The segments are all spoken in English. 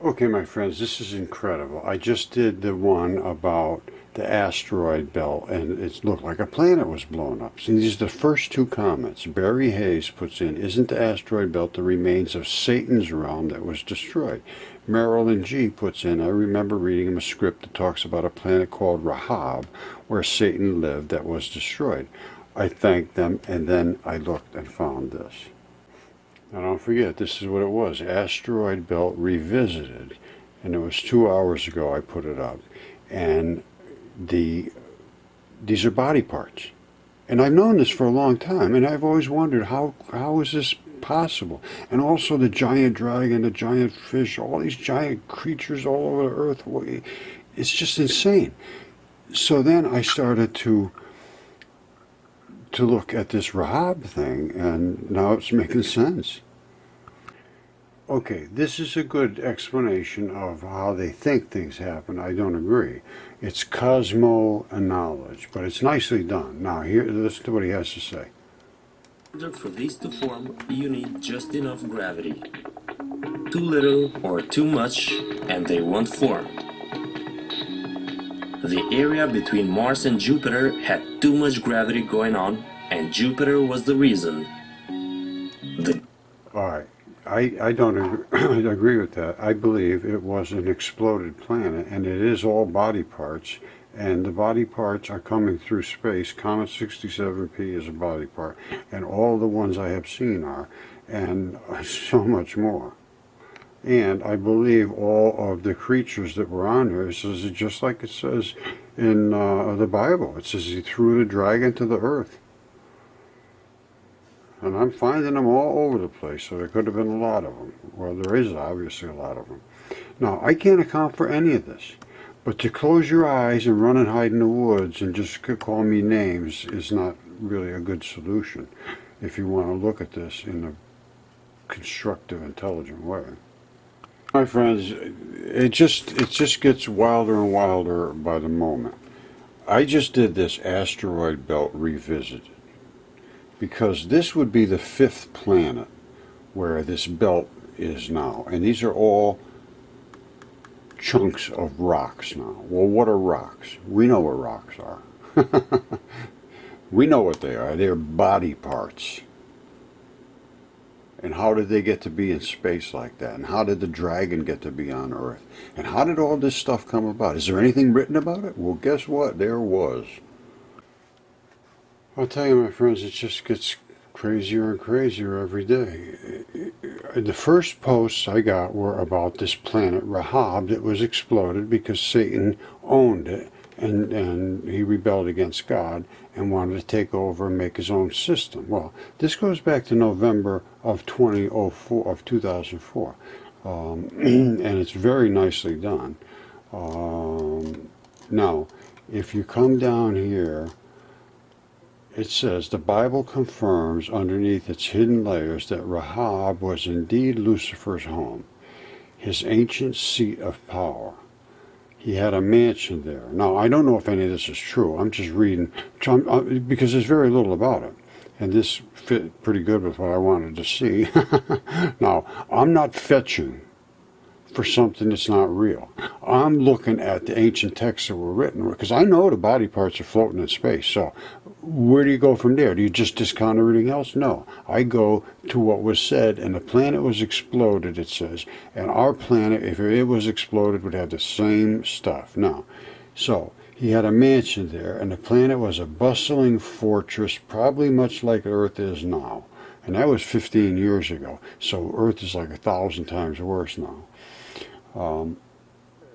Okay, my friends, this is incredible. I just did the one about the asteroid belt, and it looked like a planet was blown up. See, these are the first two comments. Barry Hayes puts in, isn't the asteroid belt the remains of Satan's realm that was destroyed? Marilyn G. puts in, I remember reading a script that talks about a planet called Rahab, where Satan lived, that was destroyed. I thanked them, and then I looked and found this. Now don't forget, this is what it was, Asteroid Belt Revisited, and it was 2 hours ago I put it up. And these are body parts. And I've known this for a long time, and I've always wondered, how is this possible? And also the giant dragon, the giant fish, all these giant creatures all over the earth, it's just insane. So then I started to look at this Rahab thing, and now it's making sense. Okay, this is a good explanation of how they think things happen. I don't agree. It's cosmo-knowledge, but it's nicely done. Now, here, listen to what he has to say. In order for these to form, you need just enough gravity. Too little or too much, and they won't form. The area between Mars and Jupiter had too much gravity going on, and Jupiter was the reason. All right, I don't agree with that. I believe it was an exploded planet, and it is all body parts, and the body parts are coming through space. Comet 67P is a body part, and all the ones I have seen are, and so much more. And I believe all of the creatures that were on there, it says just like it says in the Bible. It says he threw the dragon to the earth. And I'm finding them all over the place, so there could have been a lot of them. Well, there is obviously a lot of them. Now, I can't account for any of this. But to close your eyes and run and hide in the woods and just call me names is not really a good solution if you want to look at this in a constructive, intelligent way. My friends, it just gets wilder and wilder by the moment. I just did this asteroid belt revisited because this would be the fifth planet where this belt is now, and these are all chunks of rocks now. Well, what are rocks? We know what rocks are. We know what they are. They're body parts. And how did they get to be in space like that? And how did the dragon get to be on Earth? And how did all this stuff come about? Is there anything written about it? Well, guess what? There was. I'll tell you, my friends, it just gets crazier and crazier every day. The first posts I got were about this planet Rahab that was exploded because Satan owned it, and he rebelled against God and wanted to take over and make his own system. Well, this goes back to November of 2004, and it's very nicely done. Now, if you come down here, it says, the Bible confirms underneath its hidden layers that Rahab was indeed Lucifer's home, his ancient seat of power. He had a mansion there. Now, I don't know if any of this is true. I'm just reading, because there's very little about it. And this fit pretty good with what I wanted to see. Now, I'm not fetching for something that's not real. I'm looking at the ancient texts that were written, because I know the body parts are floating in space. So where do you go from there? Do you just discount everything else? No. I go to what was said, and the planet was exploded, it says. And our planet, if it was exploded, would have the same stuff. Now, so he had a mansion there, and the planet was a bustling fortress, probably much like Earth is now. And that was 15 years ago. So Earth is like 1,000 times worse now.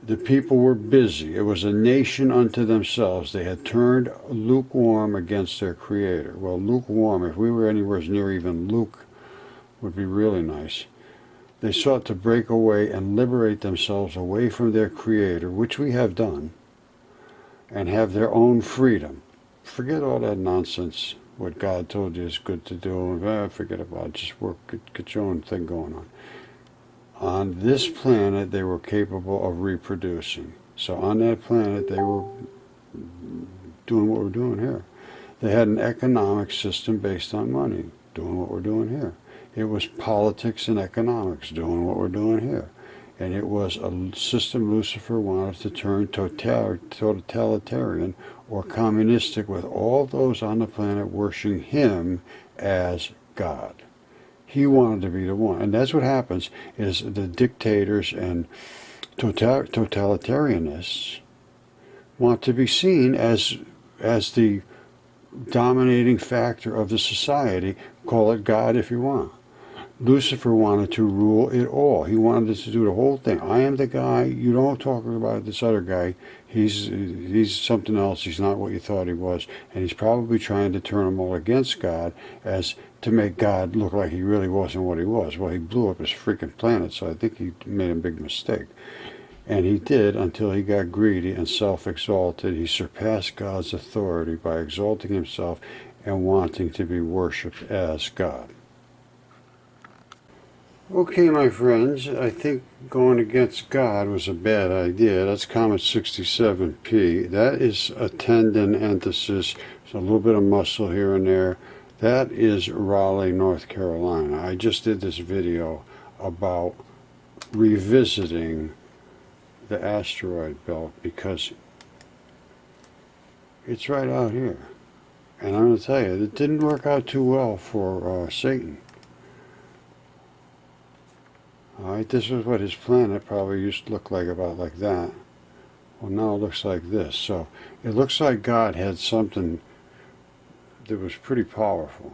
The people were busy. It was a nation unto themselves. They had turned lukewarm against their Creator. Well, lukewarm, if we were anywhere near even Luke, would be really nice. They sought to break away and liberate themselves away from their Creator, which we have done, and have their own freedom. Forget all that nonsense, what God told you is good to do. Forget about it. Just work, get your own thing going on. On this planet, they were capable of reproducing. So on that planet, they were doing what we're doing here. They had an economic system based on money, doing what we're doing here. It was politics and economics, doing what we're doing here. and it was a system Lucifer wanted to turn totalitarian or communistic, with all those on the planet worshiping him as God. He wanted to be the one, and that's what happens. Is the dictators and totalitarianists want to be seen as the dominating factor of the society. Call it God if you want. Lucifer wanted to rule it all. He wanted to do the whole thing. I am the guy. You don't talk about this other guy. He's something else. He's not what you thought he was. And he's probably trying to turn them all against God, as to make God look like he really wasn't what he was. Well, he blew up his freaking planet, so I think he made a big mistake. And he did, until he got greedy and self-exalted. He surpassed God's authority by exalting himself and wanting to be worshipped as God. Okay, my friends, I think going against God was a bad idea. That's Comet 67P. That is a tendon enthesis. There's a little bit of muscle here and there. That is Raleigh, North Carolina. I just did this video about revisiting the asteroid belt because it's right out here. And I'm going to tell you, it didn't work out too well for Satan. Alright, this is what his planet probably used to look like, about like that. Well, now it looks like this. So it looks like God had something that was pretty powerful.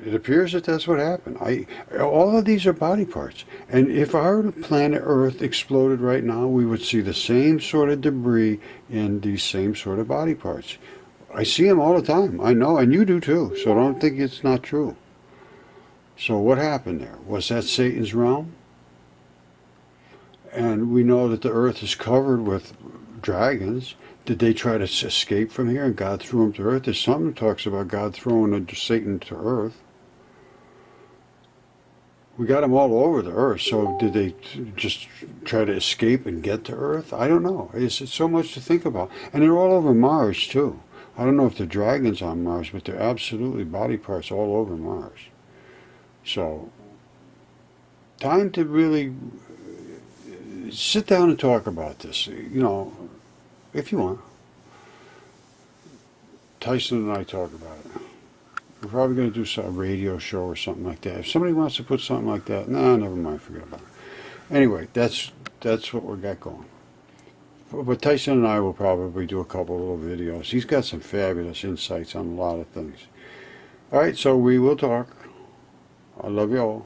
It appears that that's what happened. All of these are body parts. And if our planet Earth exploded right now, we would see the same sort of debris in these same sort of body parts. I see them all the time. I know, and you do too. So don't think it's not true. So what happened there? Was that Satan's realm? And we know that the earth is covered with dragons. Did they try to escape from here and God threw them to earth? There's something that talks about God throwing Satan to earth. We got them all over the earth, so did they just try to escape and get to earth? I don't know. It's so much to think about. And they're all over Mars too. I don't know if the dragons on Mars, but they're absolutely body parts all over Mars. So, time to really sit down and talk about this, you know, if you want. Tyson and I talk about it. We're probably going to do a radio show or something like that. If somebody wants to put something like that, nah, never mind, forget about it. Anyway, that's what we got going. But Tyson and I will probably do a couple little videos. He's got some fabulous insights on a lot of things. All right, so we will talk. I love you all.